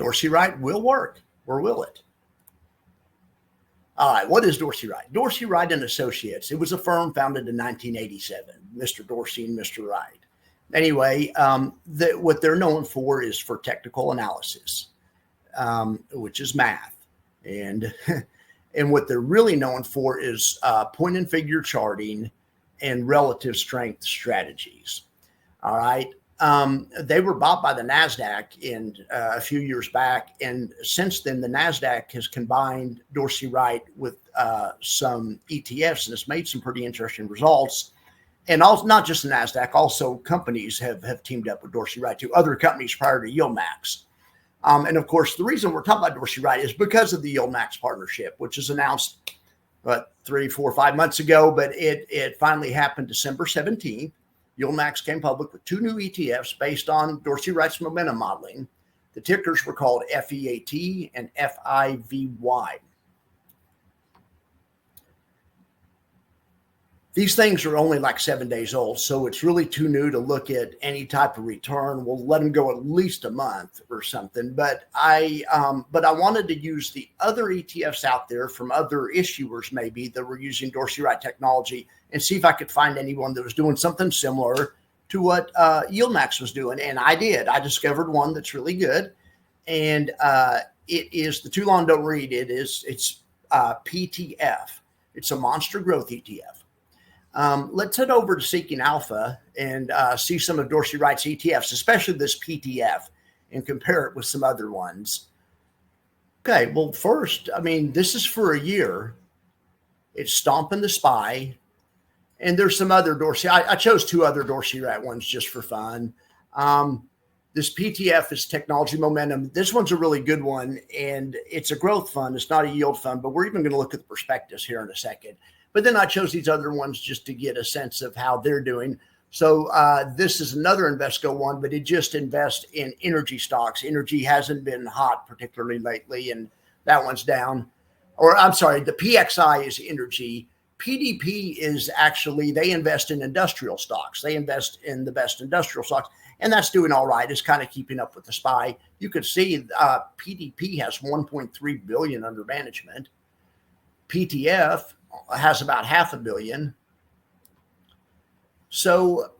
Dorsey Wright will work, or will it? All right, what is Dorsey Wright? Dorsey Wright and Associates. It was a firm founded in 1987, Mr. Dorsey and Mr. Wright. Anyway, what they're known for is for technical analysis, which is math. And, and what they're really known for is point and figure charting and relative strength strategies. All right. They were bought by the NASDAQ a few years back. And since then, the NASDAQ has combined Dorsey Wright with some ETFs, and it's made some pretty interesting results. And also, not just the NASDAQ, also companies have teamed up with Dorsey Wright to other companies prior to YieldMax. And of course, the reason we're talking about Dorsey Wright is because of the YieldMax partnership, which was announced, 3, 4, 5 months ago, but it finally happened December 17th. YieldMax came public with 2 new ETFs based on Dorsey Wright's momentum modeling. The tickers were called FEAT and FIVY. These things are only like 7 days old, so it's really too new to look at any type of return. We'll let them go at least a month or something. But I wanted to use the other ETFs out there from other issuers maybe that were using Dorsey Wright technology and see if I could find anyone that was doing something similar to what YieldMax was doing. And I did. I discovered one that's really good, and it is the too long don't read. It's PTF. It's a monster growth ETF. Let's head over to Seeking Alpha and see some of Dorsey Wright's ETFs, especially this PTF, and compare it with some other ones. Okay, well, first, this is for a year. It's Stomping the Spy, and there's some other Dorsey. I chose 2 other Dorsey Wright ones just for fun. This PTF is Technology Momentum. This one's a really good one, and it's a growth fund. It's not a yield fund, but we're even going to look at the prospectus here in a second. But then I chose these other ones just to get a sense of how they're doing. So this is another Invesco one, but it just invests in energy stocks. Energy hasn't been hot particularly lately, and that one's down. Or I'm sorry, the PXI is energy. PDP is actually, they invest in industrial stocks. They invest in the best industrial stocks, and that's doing all right. It's kind of keeping up with the SPY. You could see PDP has $1.3 billion under management. PTF has about $500 million. So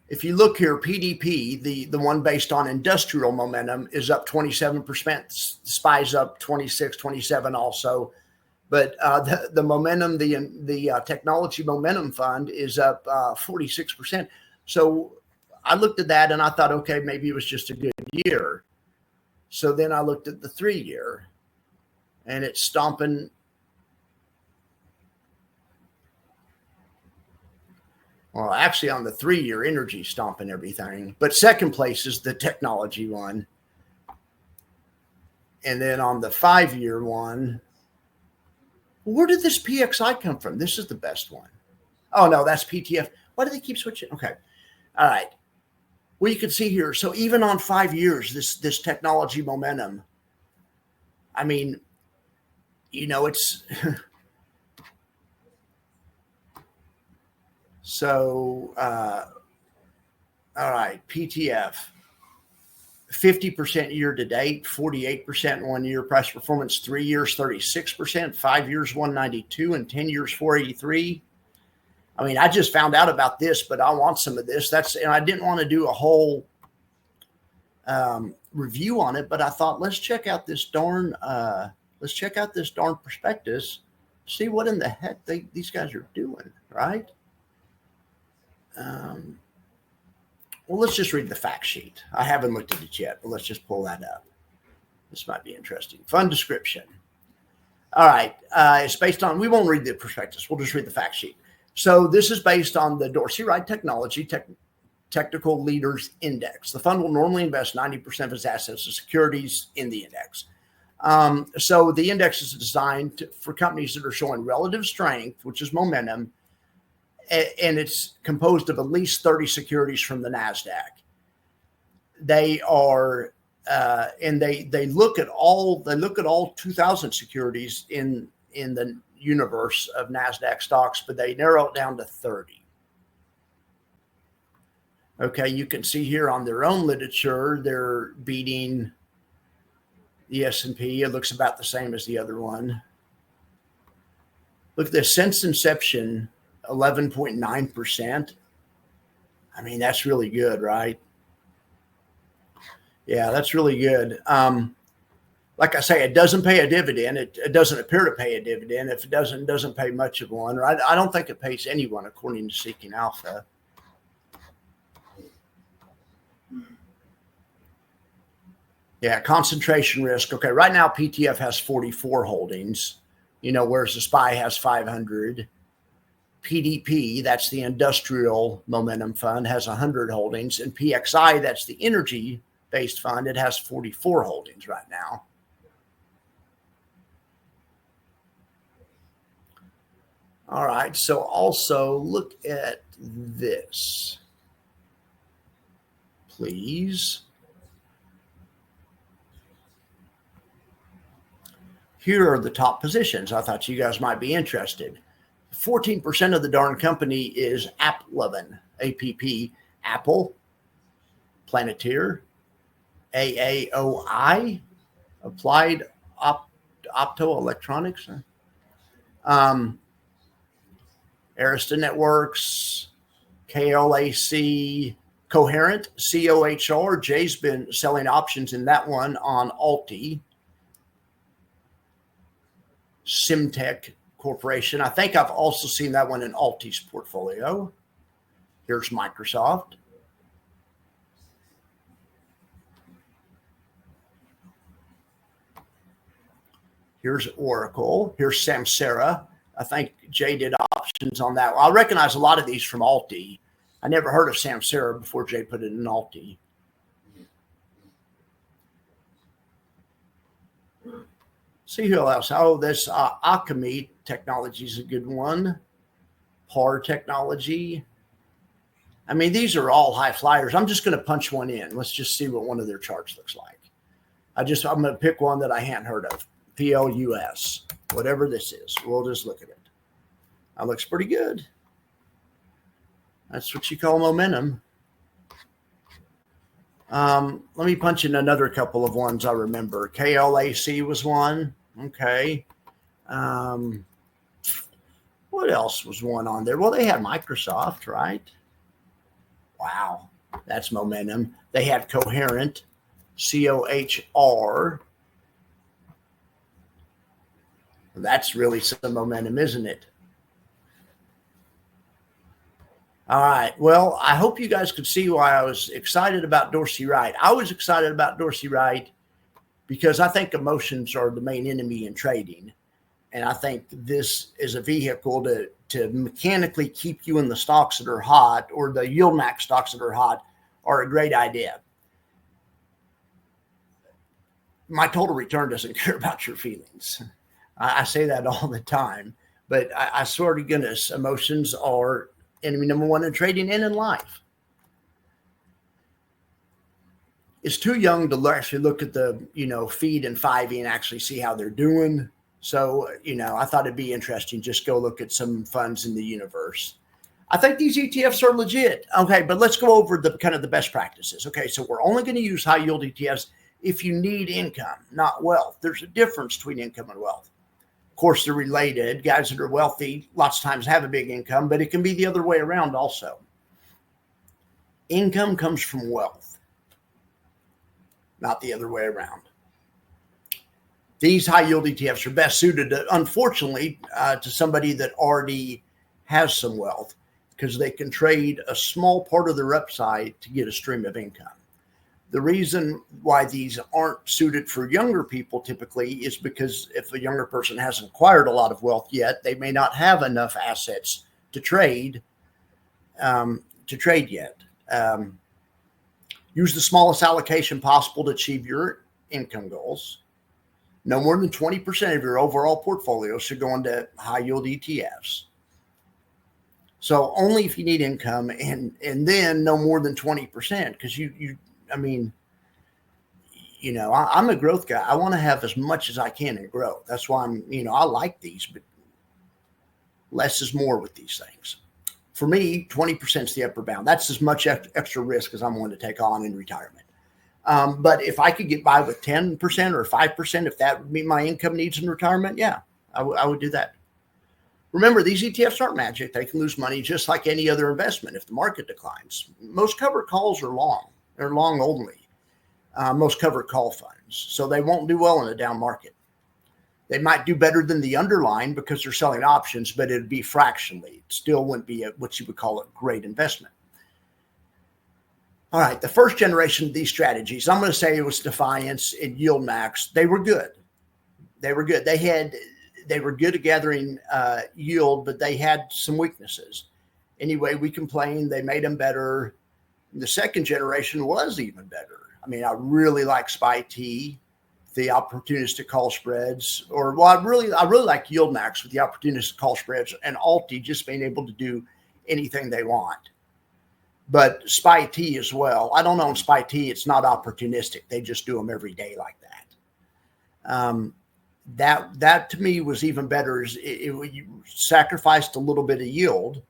if you look here, PDP, the one based on industrial momentum, is up 27%. SPY's up 26, 27 also. But the momentum, the technology momentum fund is up 46%. So I looked at that and I thought, okay, maybe it was just a good year. So then I looked at the 3-year, and it's stomping. Well, actually on the 3-year, energy stomping everything. But second place is the technology one. And then on the 5-year one, where did this PXI come from? This is the best one. Oh, no, that's PTF. Why do they keep switching? Okay. All right. Well, you can see here. So even on 5 years, this technology momentum, it's so, all right, PTF, 50% year to date, 48% in 1 year. Price performance, 3 years, 36%, 5 years, 192, and 10 years, 483. I just found out about this, but I want some of this. And I didn't want to do a whole review on it, but I thought, let's check out this darn prospectus, see what in the heck these guys are doing, right? Well, let's just read the fact sheet. I haven't looked at it yet, but let's just pull that up. This might be interesting. Fund description. All right. It's based on, we won't read the prospectus. We'll just read the fact sheet. So this is based on the Dorsey Wright Technology Technical Leaders Index. The fund will normally invest 90% of its assets in securities in the index. So the index is designed for companies that are showing relative strength, which is momentum, and it's composed of at least 30 securities from the NASDAQ. They are, and they look at all 2,000 securities in the universe of NASDAQ stocks, but they narrow it down to 30. Okay, you can see here on their own literature, they're beating the S&P. It looks about the same as the other one. Look at this, since inception, 11.9%. I mean, that's really good, right? Yeah, that's really good. Like I say, it doesn't pay a dividend. It doesn't appear to pay a dividend. If it doesn't pay much of one. Right? I don't think it pays anyone, according to Seeking Alpha. Yeah, concentration risk. Okay, right now PTF has 44 holdings, whereas the SPY has 500. PDP, that's the Industrial Momentum Fund, has 100 holdings. And PXI, that's the energy-based fund, it has 44 holdings right now. All right, so also look at this, please. Here are the top positions. I thought you guys might be interested. 14% of the darn company is AppLovin, APP, Apple, Planeteer, AAOI, Applied Optoelectronics, Arista Networks, KLAC, Coherent, COHR. Jay's been selling options in that one on Alti. Simtech Corporation. I think I've also seen that one in Alti's portfolio. Here's Microsoft. Here's Oracle. Here's Samsara. I think Jay did options on that. I recognize a lot of these from Alti. I never heard of Samsara before Jay put it in Alti. See who else? Oh, this Alchemy Technology is a good one. PAR Technology. I mean, these are all high flyers. I'm just going to punch one in. Let's just see what one of their charts looks like. I'm going to pick one that I hadn't heard of. PLUS, whatever this is. We'll just look at it. That looks pretty good. That's what you call momentum. Let me punch in another couple of ones I remember. KLAC was one. Okay. What else was one on there? Well, they had Microsoft, right? Wow. That's momentum. They had Coherent, COHR. That's really some momentum, isn't it? All right. Well, I hope you guys could see why I was excited about Dorsey Wright. I was excited about Dorsey Wright because I think emotions are the main enemy in trading. And I think this is a vehicle to mechanically keep you in the stocks that are hot, or the YieldMax stocks that are hot, are a great idea. My total return doesn't care about your feelings. I say that all the time, but I swear to goodness, emotions are enemy number one in trading and in life. It's too young to actually look at the, feed and 5e and actually see how they're doing. So, I thought it'd be interesting. Just go look at some funds in the universe. I think these ETFs are legit. Okay, but let's go over the kind of the best practices. Okay, so we're only going to use high yield ETFs if you need income, not wealth. There's a difference between income and wealth. Of course, they're related. Guys that are wealthy lots of times have a big income, but it can be the other way around also. Income comes from wealth, not the other way around. These high yield ETFs are best suited, unfortunately, to somebody that already has some wealth, because they can trade a small part of their upside to get a stream of income. The reason why these aren't suited for younger people typically is because if a younger person hasn't acquired a lot of wealth yet, they may not have enough assets to trade yet. Use the smallest allocation possible to achieve your income goals. No more than 20% of your overall portfolio should go into high yield ETFs. So only if you need income, and then no more than 20%, because I'm a growth guy. I want to have as much as I can in growth. That's why I like these, but less is more with these things. For me, 20% is the upper bound. That's as much extra risk as I'm willing to take on in retirement. But if I could get by with 10% or 5%, if that would meet my income needs in retirement, yeah, I would do that. Remember, these ETFs aren't magic. They can lose money just like any other investment if the market declines. Most covered calls are long. They're long only. Most covered call funds. So they won't do well in a down market. They might do better than the underlying because they're selling options, but it'd be fractionally. It still wouldn't be what you would call a great investment. All right, the first generation of these strategies, I'm going to say it was Defiance and YieldMax. They were good. They were good. They were good at gathering yield, but they had some weaknesses. Anyway, we complained. They made them better. The second generation was even better. I mean, I really like SPY-T, the opportunistic call spreads, I really like YieldMax with the opportunistic call spreads, and Alti just being able to do anything they want. But SPY-T as well. I don't own SPY-T. It's not opportunistic. They just do them every day like that. That to me was even better. You sacrificed a little bit of yield,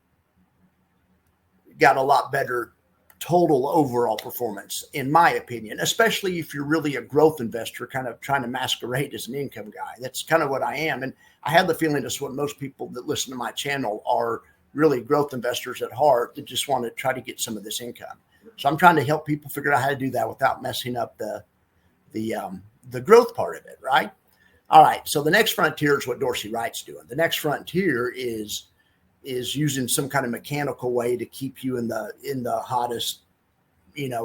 got a lot better total overall performance, in my opinion, especially if you're really a growth investor, kind of trying to masquerade as an income guy. That's kind of what I am. And I have the feeling that's what most people that listen to my channel are, really growth investors at heart that just want to try to get some of this income. So I'm trying to help people figure out how to do that without messing up the growth part of it, right? All right. So the next frontier is what Dorsey Wright's doing. The next frontier is using some kind of mechanical way to keep you in the hottest,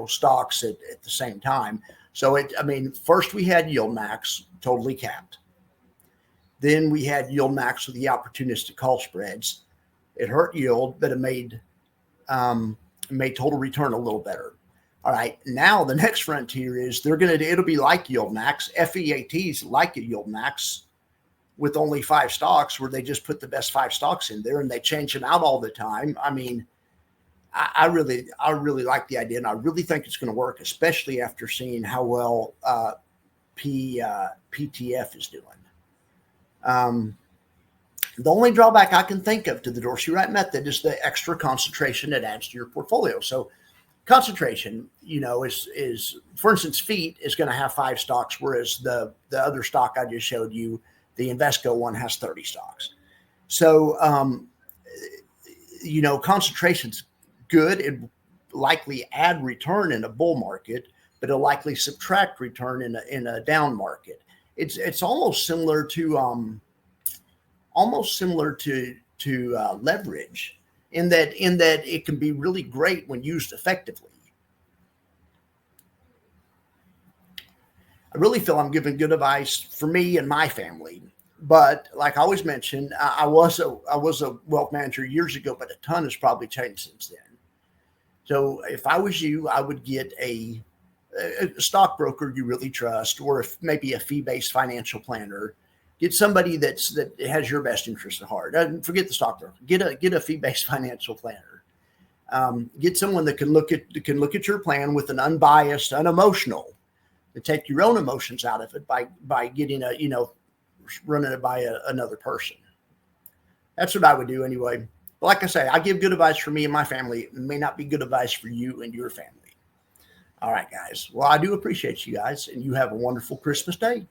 stocks at the same time. So first we had YieldMax totally capped. Then we had YieldMax with the opportunistic call spreads. It hurt yield, but it made total return a little better. All right. Now the next frontier is it'll be like YieldMax. FEATs like a YieldMax with only 5 stocks, where they just put the best 5 stocks in there and they change them out all the time. I mean, I really like the idea, and I really think it's going to work, especially after seeing how well PTF is doing. The only drawback I can think of to the Dorsey Wright method is the extra concentration it adds to your portfolio. So concentration, is for instance, FEAT is going to have 5 stocks, whereas the other stock I just showed you, the Invesco one, has 30 stocks. So, concentration's good. It likely add return in a bull market, but it'll likely subtract return in a down market. It's almost similar to leverage in that it can be really great when used effectively. I really feel I'm giving good advice for me and my family, but like I always mention, I was a wealth manager years ago, but a ton has probably changed since then. So if I was you, I would get a stockbroker you really trust, or if maybe a fee-based financial planner. Get somebody that has your best interest at heart. Forget the stockbroker. Get a fee-based financial planner. Get someone that can look at your plan with an unbiased, unemotional, to take your own emotions out of it by getting running it by another person. That's what I would do anyway. But like I say, I give good advice for me and my family. It may not be good advice for you and your family. All right, guys. Well, I do appreciate you guys, and you have a wonderful Christmas day.